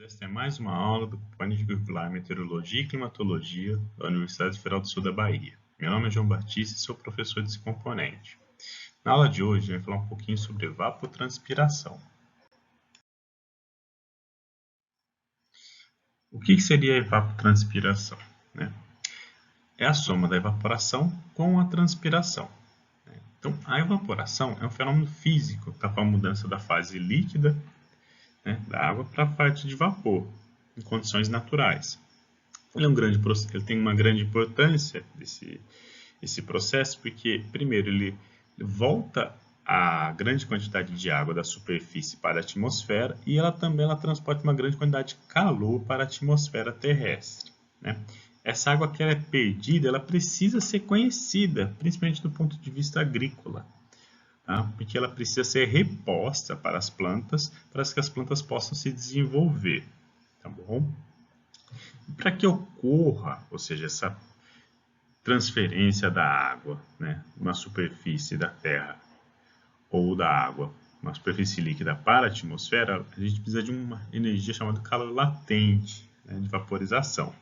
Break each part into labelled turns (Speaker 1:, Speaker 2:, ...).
Speaker 1: Esta é mais uma aula do Plano Curricular Meteorologia e Climatologia da Universidade Federal do Sul da Bahia. Meu nome é João Batista e sou professor desse componente. Na aula de hoje, eu vou falar um pouquinho sobre evapotranspiração. O que seria a evapotranspiração? É a soma da evaporação com a transpiração. Então, a evaporação é um fenômeno físico, com a mudança da fase líquida da água para a parte de vapor, em condições naturais. Ele tem uma grande importância, esse processo, porque, primeiro, ele volta a grande quantidade de água da superfície para a atmosfera e ela transporta uma grande quantidade de calor para a atmosfera terrestre. Essa água que ela é perdida, ela precisa ser conhecida, principalmente do ponto de vista agrícola, porque ela precisa ser reposta para as plantas, para que as plantas possam se desenvolver. Tá bom? Para que ocorra, ou seja, essa transferência da água na superfície da Terra ou da água, uma superfície líquida para a atmosfera, a gente precisa de uma energia chamada calor latente, de vaporização.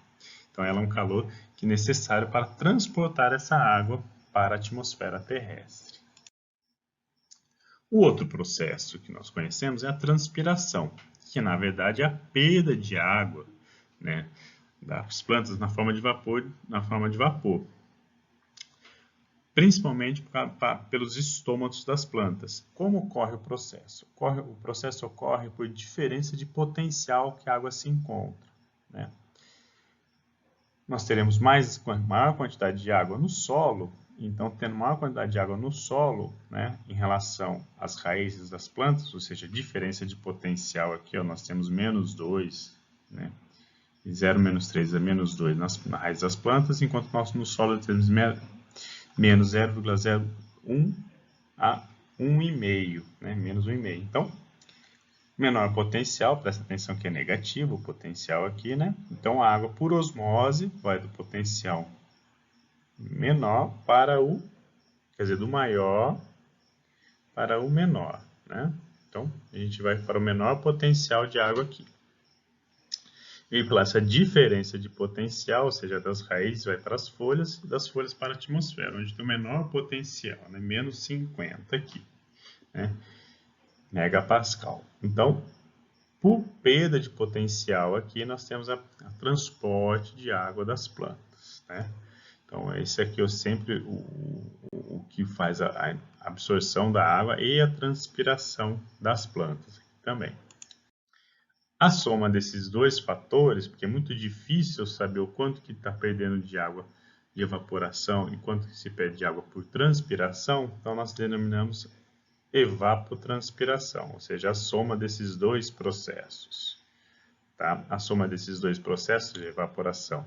Speaker 1: Então, ela é um calor que é necessário para transportar essa água para a atmosfera terrestre. O outro processo que nós conhecemos é a transpiração, que na verdade é a perda de água das plantas na forma de vapor, principalmente pelos estômatos das plantas. Como ocorre o processo? O processo ocorre por diferença de potencial que a água se encontra. Nós teremos maior quantidade de água no solo, então, tendo maior quantidade de água no solo, em relação às raízes das plantas, ou seja, a diferença de potencial aqui, nós temos menos 2, e 0 menos 3 é menos 2 na raiz das plantas, enquanto nós no solo temos menos 0,01 a 1,5, menos 1,5. Então, menor potencial, presta atenção que é negativo o potencial aqui, Então, a água por osmose vai do potencial menor para do maior para o menor, Então, a gente vai para o menor potencial de água aqui. E pela essa diferença de potencial, ou seja, das raízes vai para as folhas e das folhas para a atmosfera, onde tem o menor potencial, menos 50 aqui, megapascal. Então, por perda de potencial aqui, nós temos a transporte de água das plantas, Então, esse aqui é sempre o que faz a absorção da água e a transpiração das plantas aqui também. A soma desses dois fatores, porque é muito difícil saber o quanto que está perdendo de água de evaporação e quanto que se perde de água por transpiração, então nós denominamos evapotranspiração, ou seja, a soma desses dois processos. A soma desses dois processos de evaporação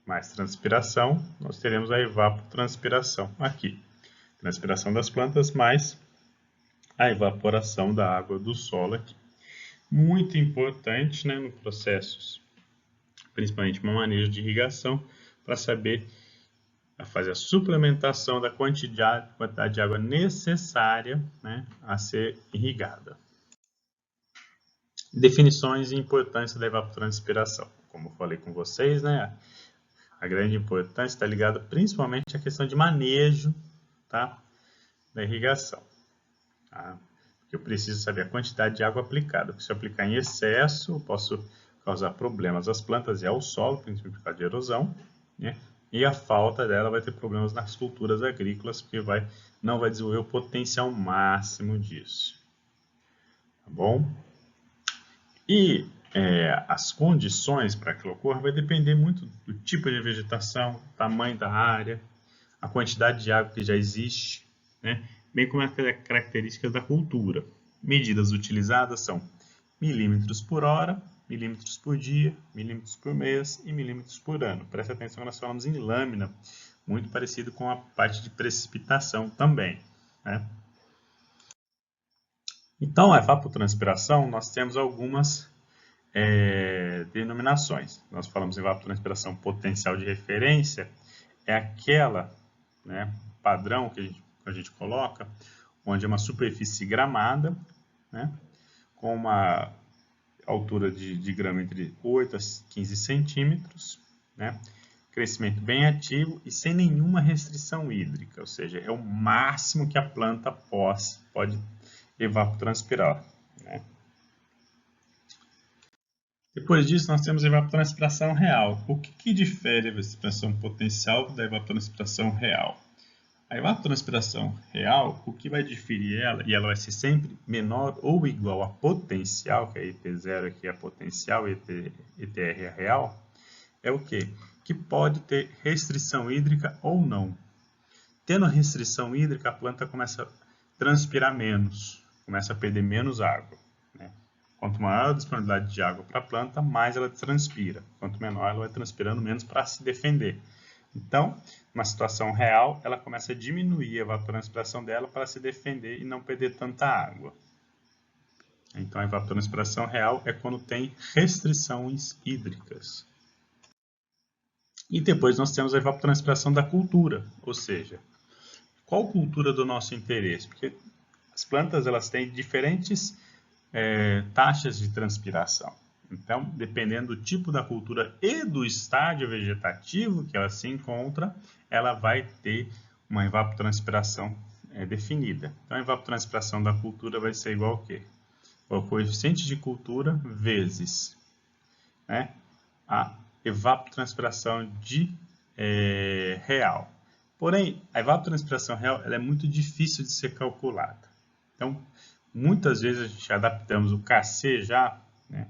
Speaker 1: mais transpiração, nós teremos a evapotranspiração aqui. Transpiração das plantas mais a evaporação da água do solo aqui. Muito importante no processos, principalmente no manejo de irrigação, para saber fazer a suplementação da quantidade de água necessária a ser irrigada. Definições e importância da evapotranspiração. Como eu falei com vocês, a grande importância está ligada principalmente à questão de manejo da irrigação. Porque eu preciso saber a quantidade de água aplicada, porque se eu aplicar em excesso, eu posso causar problemas às plantas e ao solo, principalmente por causa de erosão, e a falta dela vai ter problemas nas culturas agrícolas, porque não vai desenvolver o potencial máximo disso. Tá bom? E as condições para que ela ocorra vai depender muito do tipo de vegetação, tamanho da área, a quantidade de água que já existe, bem como as características da cultura. Medidas utilizadas são milímetros por hora, milímetros por dia, milímetros por mês e milímetros por ano. Presta atenção que nós falamos em lâmina, muito parecido com a parte de precipitação também. Então, a evapotranspiração, nós temos algumas denominações. Nós falamos em evapotranspiração potencial de referência, é aquela padrão que a gente coloca, onde é uma superfície gramada, com altura de grama entre 8 a 15 centímetros, né? Crescimento bem ativo e sem nenhuma restrição hídrica, ou seja, é o máximo que a planta pode evapotranspirar, né? Depois disso, nós temos a evapotranspiração real. O que difere a evapotranspiração potencial da evapotranspiração real? A evapotranspiração real, o que vai diferir ela, e ela vai ser sempre menor ou igual a potencial, que é IT0 aqui é a potencial, ETR é a real, é o quê? Que pode ter restrição hídrica ou não. Tendo restrição hídrica, a planta começa a transpirar menos, começa a perder menos água, né? Quanto maior a disponibilidade de água para a planta, mais ela transpira. Quanto menor, ela vai transpirando menos para se defender. Então, numa situação real, ela começa a diminuir a evapotranspiração dela para se defender e não perder tanta água. Então, a evapotranspiração real é quando tem restrições hídricas. E depois nós temos a evapotranspiração da cultura, ou seja, qual cultura do nosso interesse? Porque as plantas elas têm diferentes taxas de transpiração. Então, dependendo do tipo da cultura e do estágio vegetativo que ela se encontra, ela vai ter uma evapotranspiração definida. Então, a evapotranspiração da cultura vai ser igual ao quê? O coeficiente de cultura vezes, né, a evapotranspiração real. Porém, a evapotranspiração real ela é muito difícil de ser calculada. Então, muitas vezes a gente adaptamos o KC já, né?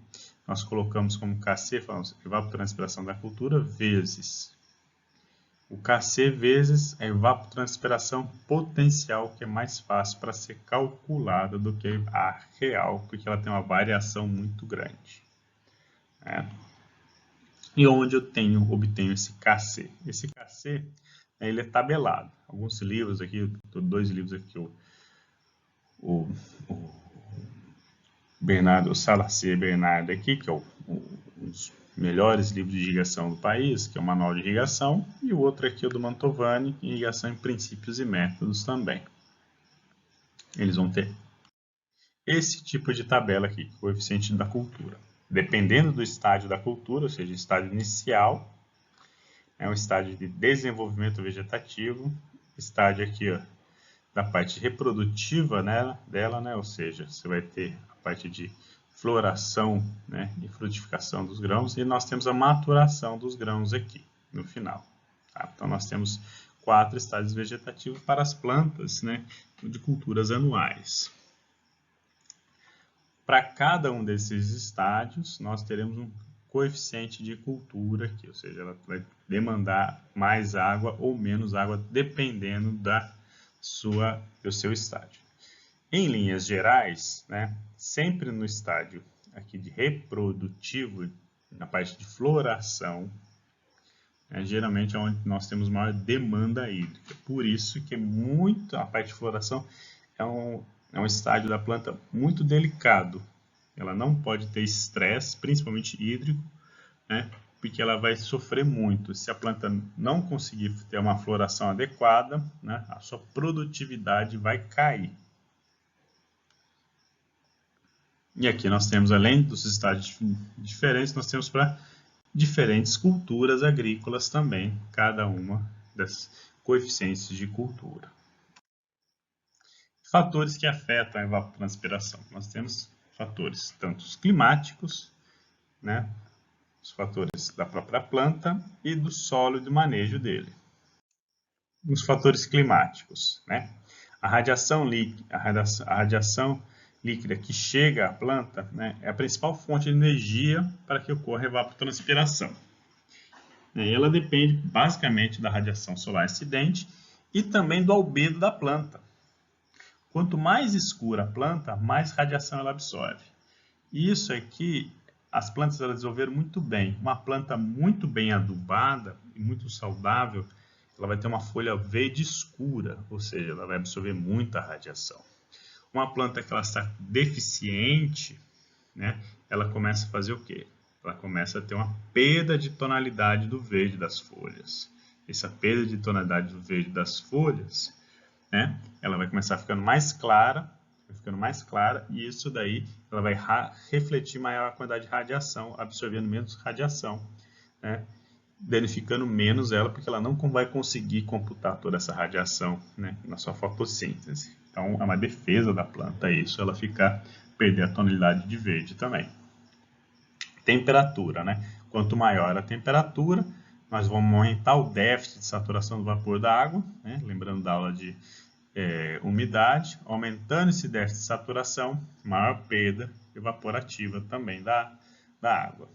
Speaker 1: Nós colocamos como KC, falamos evapotranspiração da cultura vezes o KC vezes a evapotranspiração potencial, que é mais fácil para ser calculada do que a real, porque ela tem uma variação muito grande, né? E onde eu obtenho esse KC? Esse KC ele é tabelado. Alguns livros aqui, dois livros aqui, o Bernardo, o Salacê Bernardo aqui, que é um dos melhores livros de irrigação do país, que é o Manual de Irrigação, e o outro aqui é o do Mantovani, Irrigação em Princípios e Métodos também. Eles vão ter esse tipo de tabela aqui, coeficiente da cultura. Dependendo do estágio da cultura, ou seja, estágio inicial, é um estágio de desenvolvimento vegetativo, estágio aqui ó, da parte reprodutiva dela, né? Ou seja, você vai ter a parte de floração, né, e frutificação dos grãos, e nós temos a maturação dos grãos aqui no final. Tá? Então, nós temos 4 estágios vegetativos para as plantas, né, de culturas anuais. Para cada um desses estádios, nós teremos um coeficiente de cultura aqui, ou seja, ela vai demandar mais água ou menos água, dependendo do seu estágio. Em linhas gerais, né, sempre no estágio aqui de reprodutivo, na parte de floração, geralmente é onde nós temos maior demanda hídrica. Por isso que a parte de floração é um estágio da planta muito delicado. Ela não pode ter estresse, principalmente hídrico, né, porque ela vai sofrer muito. Se a planta não conseguir ter uma floração adequada, né, a sua produtividade vai cair. E aqui nós temos, além dos estágios diferentes, nós temos para diferentes culturas agrícolas também, cada uma das coeficientes de cultura. Fatores que afetam a evapotranspiração. Nós temos fatores tanto climáticos, né, os fatores da própria planta e do solo e do manejo dele. Os fatores climáticos, né, a radiação líquida que chega à planta, né, é a principal fonte de energia para que ocorra a evapotranspiração. Ela depende basicamente da radiação solar incidente e também do albedo da planta. Quanto mais escura a planta, mais radiação ela absorve. E isso aqui, as plantas elas desenvolveram muito bem. Uma planta muito bem adubada e muito saudável, ela vai ter uma folha verde escura, ou seja, ela vai absorver muita radiação. Uma planta que ela está deficiente, né, ela começa a fazer o quê? Ela começa a ter uma perda de tonalidade do verde das folhas. Essa perda de tonalidade do verde das folhas, né, ela vai começar ficando mais clara, e isso daí ela vai refletir maior quantidade de radiação, absorvendo menos radiação, né? Danificando menos ela, porque ela não vai conseguir computar toda essa radiação, né, na sua fotossíntese. Então, é uma defesa da planta isso, ela perder a tonalidade de verde também. Temperatura, né? Quanto maior a temperatura, nós vamos aumentar o déficit de saturação do vapor da água, né? Lembrando da aula de umidade, aumentando esse déficit de saturação, maior perda evaporativa também da água.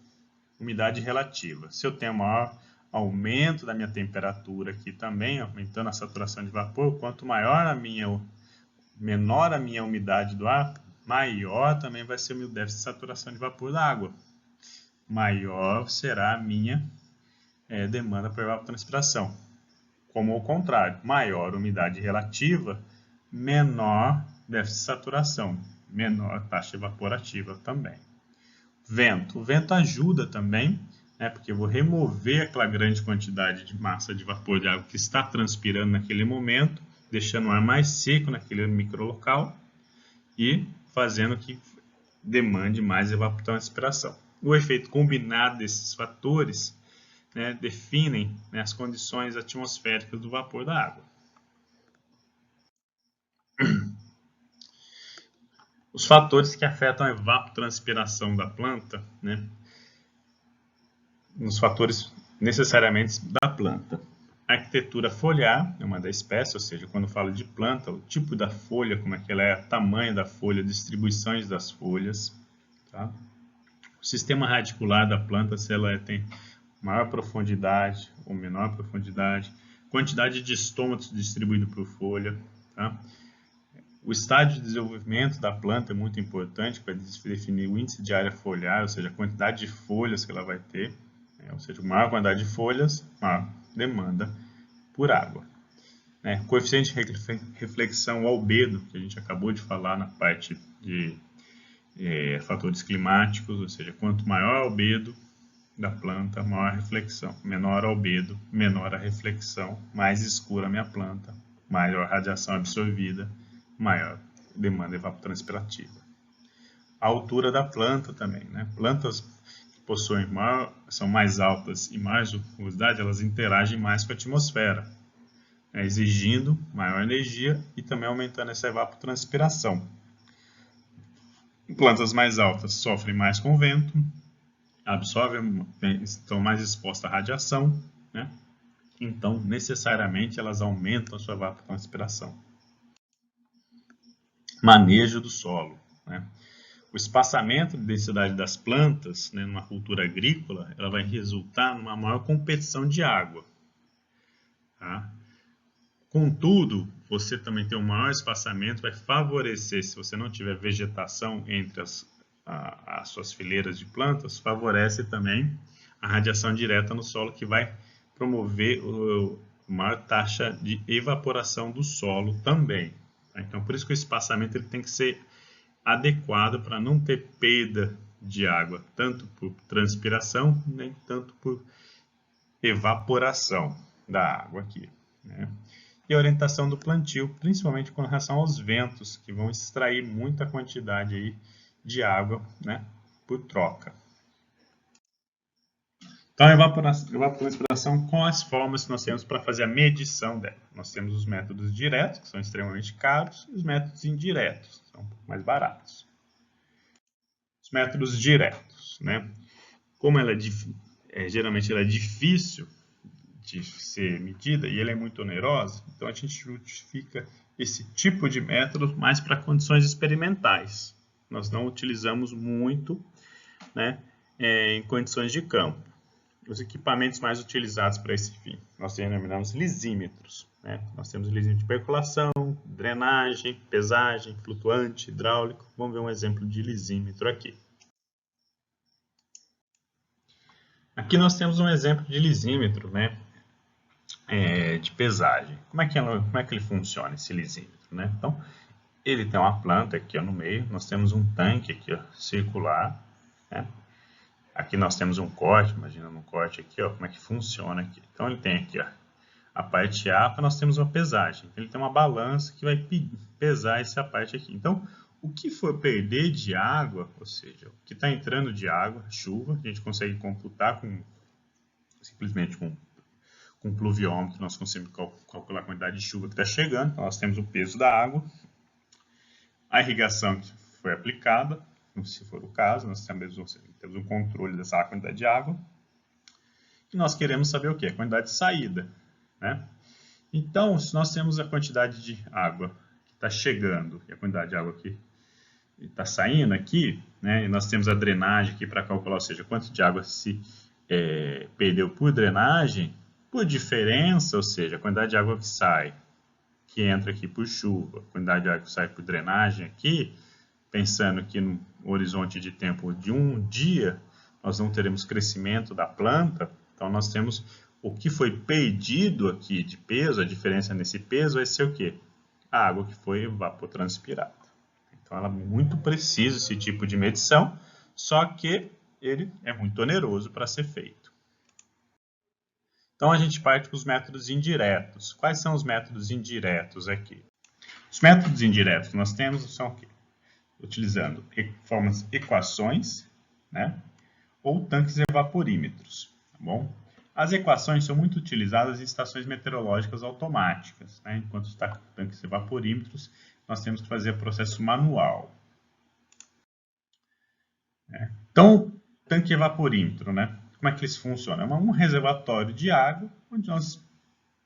Speaker 1: Umidade relativa. Se eu tenho maior aumento da minha temperatura aqui também, aumentando a saturação de vapor, quanto menor a minha umidade do ar, maior também vai ser o meu déficit de saturação de vapor da água. Maior será a minha demanda por evapotranspiração. Como ao contrário, maior umidade relativa, menor déficit de saturação, menor taxa evaporativa também. Vento. O vento ajuda também, né, porque eu vou remover aquela grande quantidade de massa de vapor de água que está transpirando naquele momento, deixando o ar mais seco naquele microlocal e fazendo que demande mais evapotranspiração. O efeito combinado desses fatores, né, definem, né, as condições atmosféricas do vapor da água. Os fatores que afetam a evapotranspiração da planta, né, os fatores necessariamente da planta. A arquitetura foliar é uma da espécie, ou seja, quando eu falo de planta, o tipo da folha, como é que ela é, o tamanho da folha, distribuições das folhas. Tá? O sistema radicular da planta, se ela tem maior profundidade ou menor profundidade, quantidade de estômatos distribuído por folha. Tá? O estágio de desenvolvimento da planta é muito importante para definir o índice de área foliar, ou seja, a quantidade de folhas que ela vai ter. Ou seja, maior quantidade de folhas, maior demanda por água. Coeficiente de reflexão, o albedo, que a gente acabou de falar na parte de fatores climáticos, ou seja, quanto maior o albedo da planta, maior a reflexão. Menor albedo, menor a reflexão, mais escura a minha planta, maior radiação absorvida, maior demanda evapotranspirativa. A altura da planta também, né? Plantas são mais altas e mais rugosidade, elas interagem mais com a atmosfera, exigindo maior energia e também aumentando essa evapotranspiração. Plantas mais altas sofrem mais com o vento, estão mais expostas à radiação, né? Então, necessariamente, elas aumentam a sua evapotranspiração. Manejo do solo, né? O espaçamento de densidade das plantas, né, numa cultura agrícola, ela vai resultar numa maior competição de água. Tá? Contudo, você também ter um maior espaçamento vai favorecer, se você não tiver vegetação entre as suas fileiras de plantas, favorece também a radiação direta no solo, que vai promover a maior taxa de evaporação do solo também. Tá? Então, por isso que o espaçamento ele tem que ser adequado para não ter perda de água, tanto por transpiração, nem tanto por evaporação da água aqui, né? E a orientação do plantio, principalmente com relação aos ventos, que vão extrair muita quantidade aí de água, né, por troca. Então, a evapotranspiração, com as formas que nós temos para fazer a medição dela. Nós temos os métodos diretos, que são extremamente caros, e os métodos indiretos, que são um pouco mais baratos. Os métodos diretos, né? Como ela geralmente ela é difícil de ser medida e ela é muito onerosa, então a gente justifica esse tipo de método mais para condições experimentais. Nós não utilizamos muito, né, em condições de campo. Os equipamentos mais utilizados para esse fim, nós denominamos lisímetros. Né? Nós temos lisímetro de percolação, drenagem, pesagem, flutuante, hidráulico. Vamos ver um exemplo de lisímetro aqui. Aqui nós temos um exemplo de lisímetro, né? De pesagem. Como é que ele funciona, esse lisímetro? Né? Então, ele tem uma planta aqui no meio, nós temos um tanque aqui circular, né? Aqui nós temos um corte, imagina um corte aqui, como é que funciona aqui. Então ele tem aqui a parte A, nós temos uma pesagem. Ele tem uma balança que vai pesar essa parte aqui. Então o que for perder de água, ou seja, o que está entrando de água, chuva, a gente consegue computar simplesmente com o pluviômetro, nós conseguimos calcular a quantidade de chuva que está chegando, então nós temos o peso da água, a irrigação que foi aplicada, se for o caso, nós temos um controle dessa quantidade de água, e nós queremos saber o que? A quantidade de saída, né? Então, se nós temos a quantidade de água que está chegando e a quantidade de água que está saindo aqui, né? E nós temos a drenagem aqui para calcular, ou seja, quanto de água se perdeu por drenagem, por diferença, ou seja, a quantidade de água que sai, que entra aqui por chuva, a quantidade de água que sai por drenagem aqui, pensando que no horizonte de tempo de um dia, nós não teremos crescimento da planta, então nós temos o que foi perdido aqui de peso, a diferença nesse peso vai ser o quê? A água que foi evapotranspirada. Então ela é muito preciso esse tipo de medição, só que ele é muito oneroso para ser feito. Então a gente parte para os métodos indiretos. Quais são os métodos indiretos aqui? Os métodos indiretos que nós temos são o quê? Utilizando formas equações, né? Ou tanques evaporímetros, tá bom? As equações são muito utilizadas em estações meteorológicas automáticas, né? Enquanto os tanques evaporímetros, nós temos que fazer o processo manual. Então, tanque evaporímetro, né? Como é que eles funcionam? É um reservatório de água, onde nós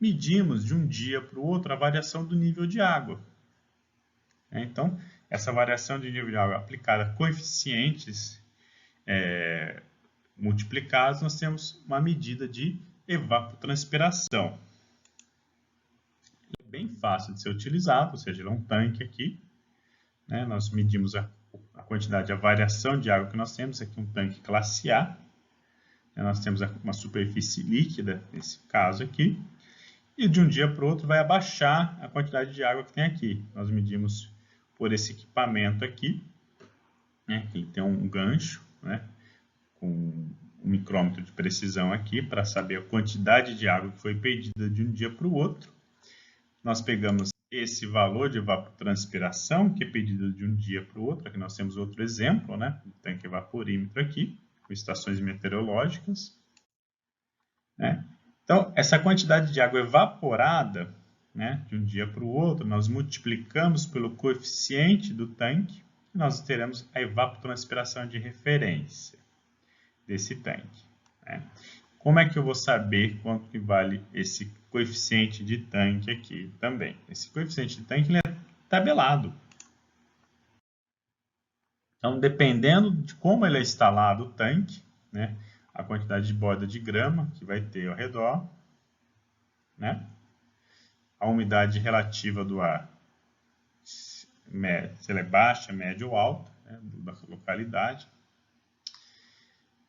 Speaker 1: medimos de um dia para o outro a variação do nível de água. Então, essa variação de nível de água aplicada a coeficientes multiplicados, nós temos uma medida de evapotranspiração. É bem fácil de ser utilizado, ou seja, ele é um tanque aqui, né? Nós medimos a quantidade, a variação de água que nós temos, aqui um tanque classe A, nós temos uma superfície líquida, nesse caso aqui, e de um dia para o outro vai abaixar a quantidade de água que tem aqui. Nós medimos por esse equipamento aqui, né? Ele tem um gancho, né? Com um micrômetro de precisão aqui, para saber a quantidade de água que foi perdida de um dia para o outro. Nós pegamos esse valor de evapotranspiração, que é perdido de um dia para o outro. Aqui nós temos outro exemplo, né? Do tanque evaporímetro aqui, com estações meteorológicas, né? Então, essa quantidade de água evaporada, né, de um dia para o outro, nós multiplicamos pelo coeficiente do tanque, e nós teremos a evapotranspiração de referência desse tanque, né? Como é que eu vou saber quanto que vale esse coeficiente de tanque aqui também? Esse coeficiente de tanque ele é tabelado. Então, dependendo de como ele é instalado o tanque, né, a quantidade de borda de grama que vai ter ao redor, né, a umidade relativa do ar, se ela é baixa, média ou alta, né, da localidade,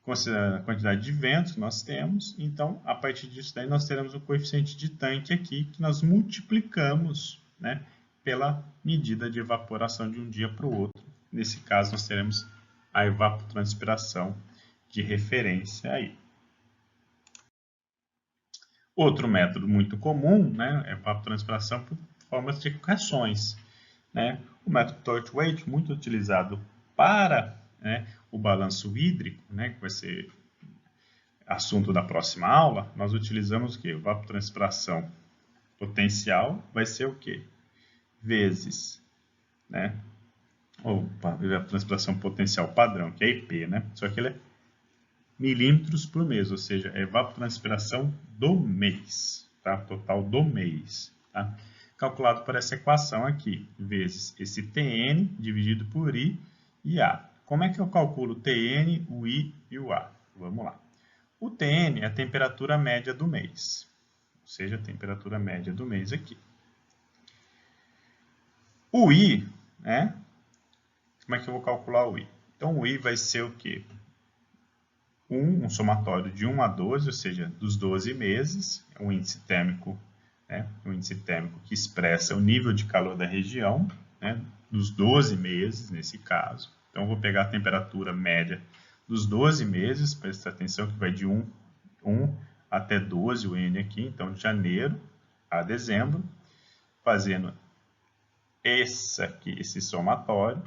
Speaker 1: considerando a quantidade de vento que nós temos. Então, a partir disso daí, nós teremos o coeficiente de tanque aqui, que nós multiplicamos, né, pela medida de evaporação de um dia para o outro. Nesse caso, nós teremos a evapotranspiração de referência aí. Outro método muito comum, né, é a evapotranspiração por formas de equações, né? O método Toth-Waite, muito utilizado para, né, o balanço hídrico, né, que vai ser assunto da próxima aula. Nós utilizamos o quê? Evapotranspiração potencial vai ser o quê? Vezes, né? Ou evapotranspiração potencial padrão, que é IP, né? Só que ele é milímetros por mês, ou seja, é evapotranspiração do mês, tá? Total do mês, tá? Calculado por essa equação aqui, vezes esse Tn dividido por I e A. Como é que eu calculo o Tn, o I e o A? Vamos lá. O Tn é a temperatura média do mês, ou seja, a temperatura média do mês aqui. O I, né? Como é que eu vou calcular o I? Então, o I vai ser o quê? Um somatório de 1 a 12, ou seja, dos 12 meses, é um índice térmico, né? Um índice térmico que expressa o nível de calor da região, né? Dos 12 meses, nesse caso. Então, eu vou pegar a temperatura média dos 12 meses, presta atenção que vai de 1 até 12, o N aqui, então de janeiro a dezembro, fazendo esse somatório,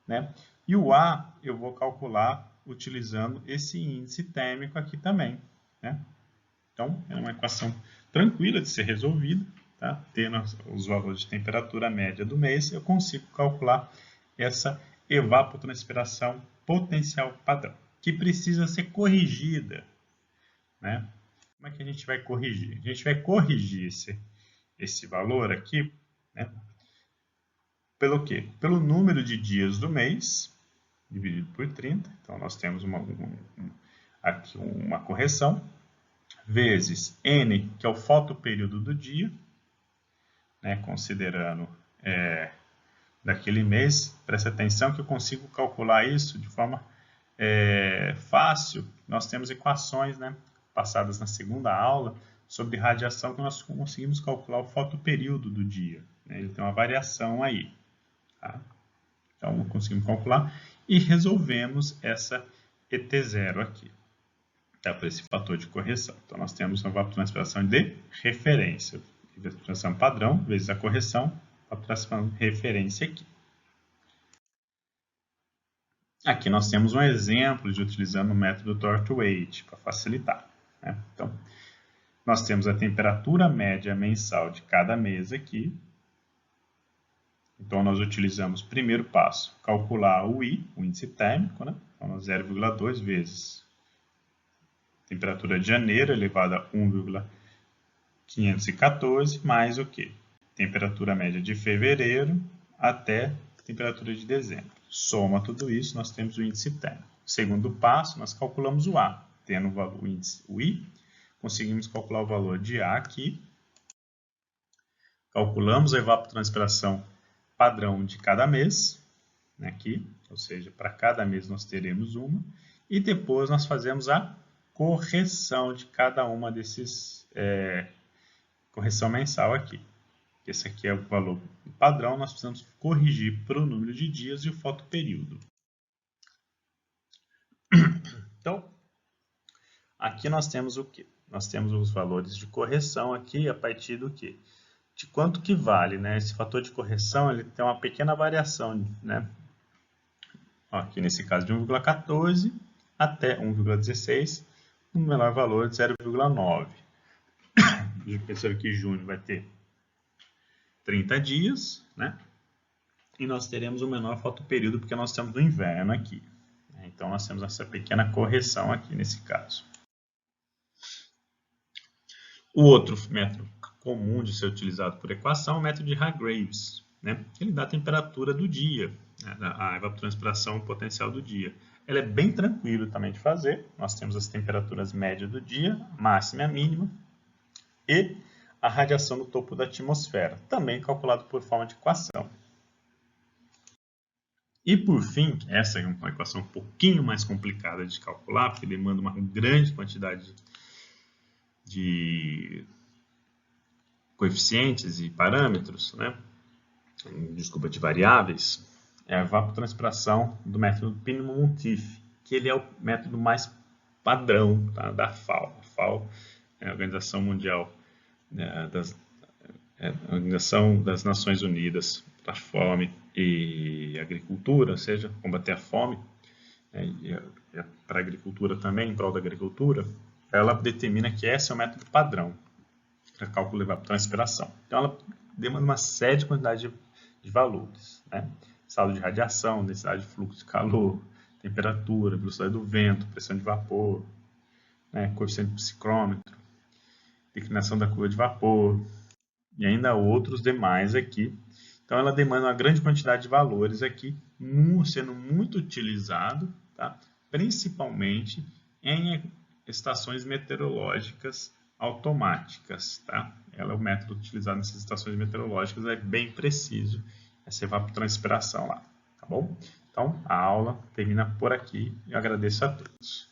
Speaker 1: né? E o A eu vou calcular utilizando esse índice térmico aqui também, né? Então, é uma equação tranquila de ser resolvida, tá? Tendo os valores de temperatura média do mês, eu consigo calcular essa evapotranspiração potencial padrão, que precisa ser corrigida, né? Como é que a gente vai corrigir? A gente vai corrigir esse valor aqui, né? Pelo quê? Pelo número de dias do mês, dividido por 30. Então, nós temos aqui uma correção, vezes N, que é o fotoperíodo do dia, né, considerando daquele mês. Preste atenção que eu consigo calcular isso de forma fácil. Nós temos equações, né, passadas na segunda aula sobre radiação, que nós conseguimos calcular o fotoperíodo do dia, né? Ele tem uma variação aí, tá? Então, conseguimos calcular e resolvemos essa ET0 aqui, tá? Por esse fator de correção. Então, nós temos uma evapotranspiração de referência, evapotranspiração padrão vezes a correção, evapotranspiração de referência aqui. Aqui nós temos um exemplo de utilizando o método Torr-Waite para facilitar, né? Então, nós temos a temperatura média mensal de cada mês aqui. Então, nós utilizamos, primeiro passo, calcular o I, o índice térmico, né? Então, 0,2 vezes temperatura de janeiro elevado a 1,514, mais o quê? Temperatura média de fevereiro até temperatura de dezembro. Soma tudo isso, nós temos o índice térmico. Segundo passo, nós calculamos o A. Tendo o índice, o I, conseguimos calcular o valor de A aqui. Calculamos a evapotranspiração padrão de cada mês, né, aqui, ou seja, para cada mês nós teremos uma, e depois nós fazemos a correção de cada uma desses, correção mensal aqui. Esse aqui é o valor padrão, nós precisamos corrigir para o número de dias e o fotoperíodo. Então, aqui nós temos o quê? Nós temos os valores de correção aqui a partir do quê? De quanto que vale, né? Esse fator de correção ele tem uma pequena variação, né? Aqui nesse caso de 1,14 até 1,16, um menor valor de 0,9. Pensando que junho vai ter 30 dias, né? E nós teremos um menor fotoperíodo porque nós temos o inverno aqui. Então nós temos essa pequena correção aqui nesse caso. O outro método comum de ser utilizado por equação é o método de Hargreaves, né? Ele dá a temperatura do dia, né? A evapotranspiração potencial do dia. Ele é bem tranquilo também de fazer. Nós temos as temperaturas médias do dia, máxima e mínima, e a radiação no topo da atmosfera, também calculado por forma de equação. E por fim, essa é uma equação um pouquinho mais complicada de calcular, porque demanda uma grande quantidade de coeficientes e parâmetros, né? Desculpa, de variáveis, é a evapotranspiração do método Peenemund-Monteith, que ele é o método mais padrão, tá, da FAO. A FAO é a Organização Mundial, a Organização das Nações Unidas para a Fome e Agricultura, ou seja, combater a fome, para a agricultura também, em prol da agricultura, ela determina que esse é o método padrão para cálculo de evapotranspiração. Então, ela demanda uma série de quantidade de valores, né? Estado de radiação, densidade de fluxo de calor, temperatura, velocidade do vento, pressão de vapor, né? Coeficiente psicrômetro, declinação da curva de vapor e ainda outros demais aqui. Então, ela demanda uma grande quantidade de valores aqui, sendo muito utilizado, tá? Principalmente em estações meteorológicas automáticas, tá? Ela é o método utilizado nessas estações meteorológicas, é bem preciso essa evapotranspiração lá, tá bom? Então, a aula termina por aqui e eu agradeço a todos.